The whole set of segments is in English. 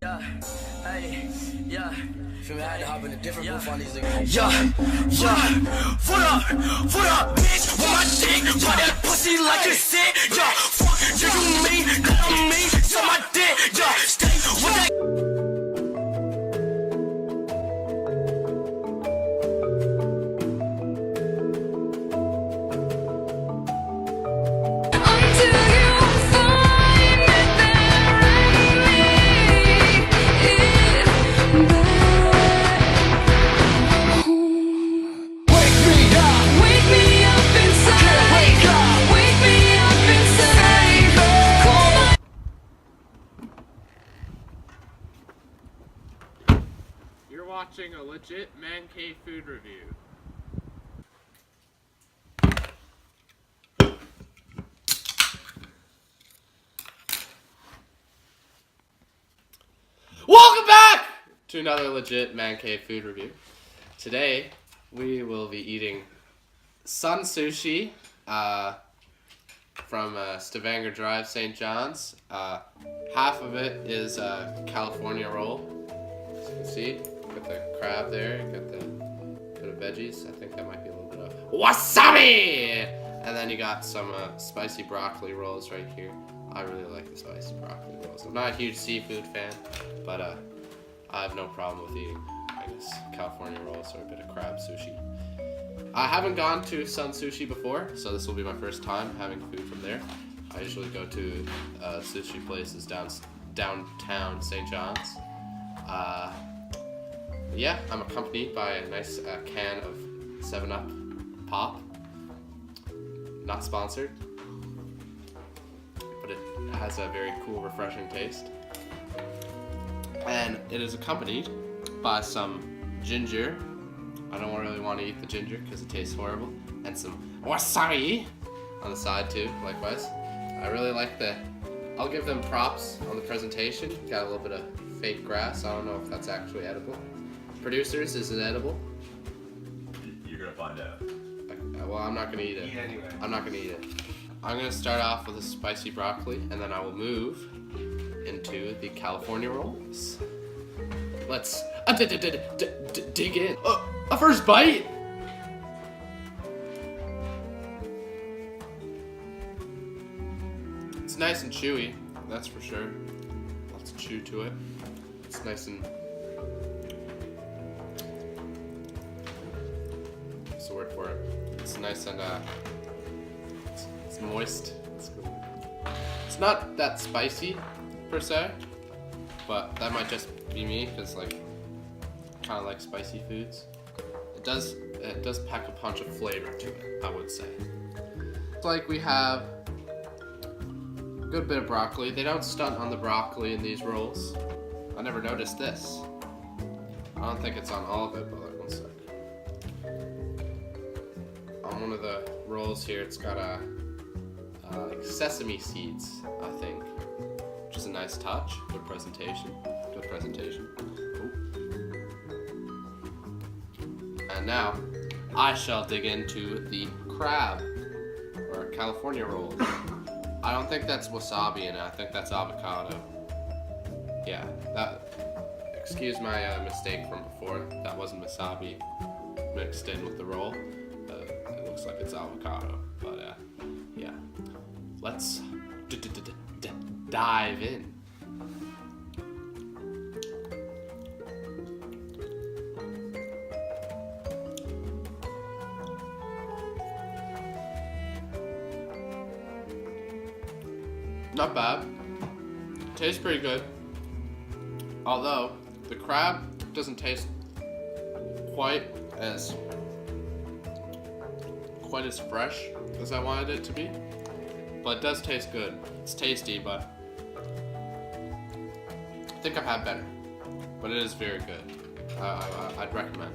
Yeah, hey, yeah. Feel me? I had to hop in a different booth on these niggas. Foot up, bitch, with my dick, ride that pussy like it's sick. Yeah, fuck you mean, that on me, so my dick, yeah, stay with that. You're watching a legit man cave food review. Welcome back to another legit man cave food review. Today we will be eating SUSHI from Stavanger Drive, St. John's. Half of it is a California roll. As you can see, got the crab there, got the bit of veggies. I think that might be a little bit of wasabi! And then you got some spicy broccoli rolls right here. I really like the spicy broccoli rolls. I'm not a huge seafood fan, but I have no problem with eating, I guess, California rolls or a bit of crab sushi. I haven't gone to SUSHI before, so this will be my first time having food from there. I usually go to sushi places downtown St. John's. Yeah, I'm accompanied by a nice can of 7-Up Pop. Not sponsored, but it has a very cool, refreshing taste. And it is accompanied by some ginger. I don't really want to eat the ginger because it tastes horrible. And some wasabi on the side too, likewise. I really like I'll give them props on the presentation. Got a little bit of fake grass. I don't know if that's actually edible. Producers, is it edible? You're gonna find out. Well, I'm not gonna eat it. Eat anyway. I'm not gonna eat it. I'm gonna start off with a spicy broccoli, and then I will move into the California rolls. Let's dig in. A first bite. It's nice and chewy, that's for sure. Lots of chew to it. It's nice and. What's the word for it? It's nice and it's moist. It's good. It's not that spicy per se, but that might just be me because like kind of like spicy foods. It does pack a punch of flavor to it, I would say. It's like we have a good bit of broccoli. They don't stunt on the broccoli in these rolls. I never noticed this. I don't think it's on all of it, but like one sec. On one of the rolls here, it's got like sesame seeds, I think, which is a nice touch. Good presentation. Good presentation. Ooh. And now, I shall dig into the crab or California roll. I don't think that's wasabi in it. I think that's avocado. Yeah, excuse my mistake from before. That wasn't wasabi mixed in with the roll. It looks like it's avocado, but yeah. Let's dive in. Not bad. Tastes pretty good. Although the crab doesn't taste quite as fresh as I wanted it to be, but it does taste good. It's tasty, but I think I've had better, but it is very good. I'd recommend.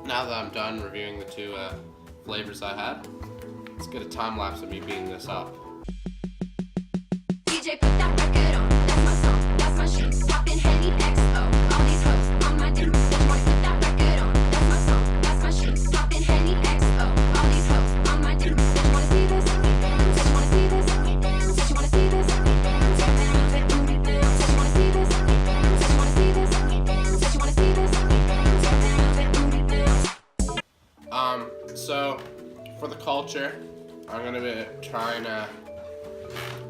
Now that I'm done reviewing the two flavors I had, let's get a time lapse of me beating this up. DJ, put that record on. That's my song, that's my shit. Poppin' Henny XO. All these hoes on my dick. Bitch, wanna put that record on. That's my song, that's my shit. Poppin' Henny XO. All these hoes on my dick. Bitch, wanna see this? Bitch, wanna see this? Bitch, wanna see this? Bitch, wanna see this? culture. I'm gonna be trying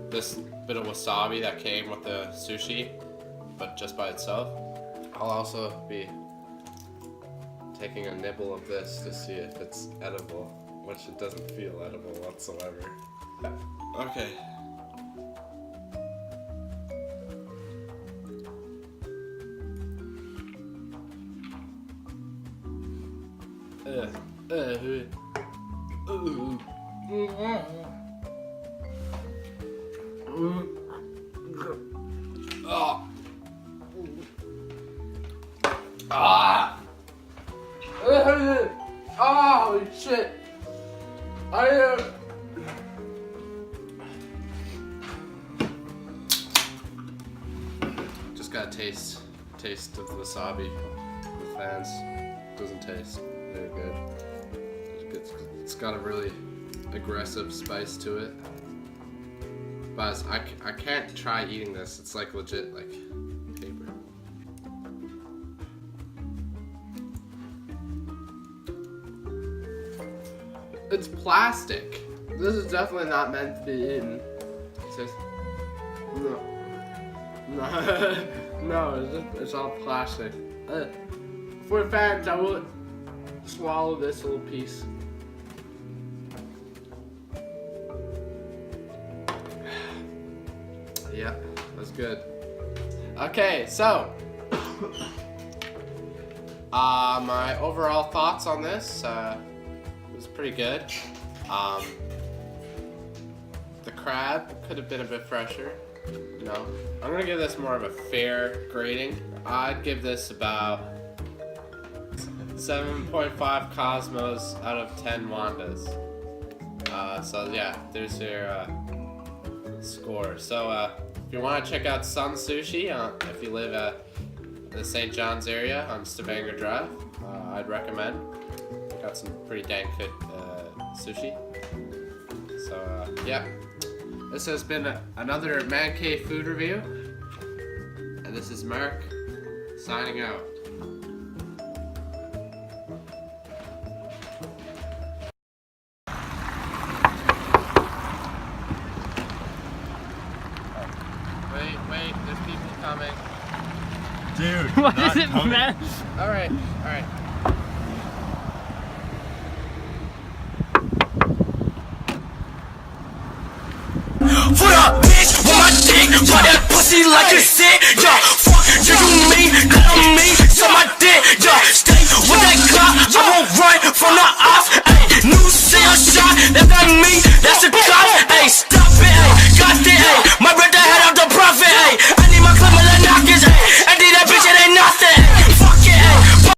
this bit of wasabi that came with the sushi, but just by itself. I'll also be taking a nibble of this to see if it's edible, which it doesn't feel edible whatsoever. Okay. Holy shit! Just got a taste of the wasabi. The fans doesn't taste very good. It's got a really aggressive spice to it. But I can't try eating this. It's like legit like paper. It's plastic. This is definitely not meant to be eaten. It says no. No, it's all plastic. For fans, I will swallow this little piece. Yeah, that's good. Okay, so my overall thoughts on this was pretty good. The crab could have been a bit fresher. No, I'm gonna give this more of a fair grading. I'd give this about 7.5 Cosmos out of 10 Wandas. So yeah, there's your score. So if you want to check out Sun Sushi, if you live in the St. John's area on Stavanger Drive, I'd recommend. Got some pretty dang good sushi. So yeah, this has been another Man Cave food review, and this is Mark signing out. Wait, there's people coming. Dude, What is it, man? All right. Put up, bitch, with my dick, put that pussy like a sick, yo.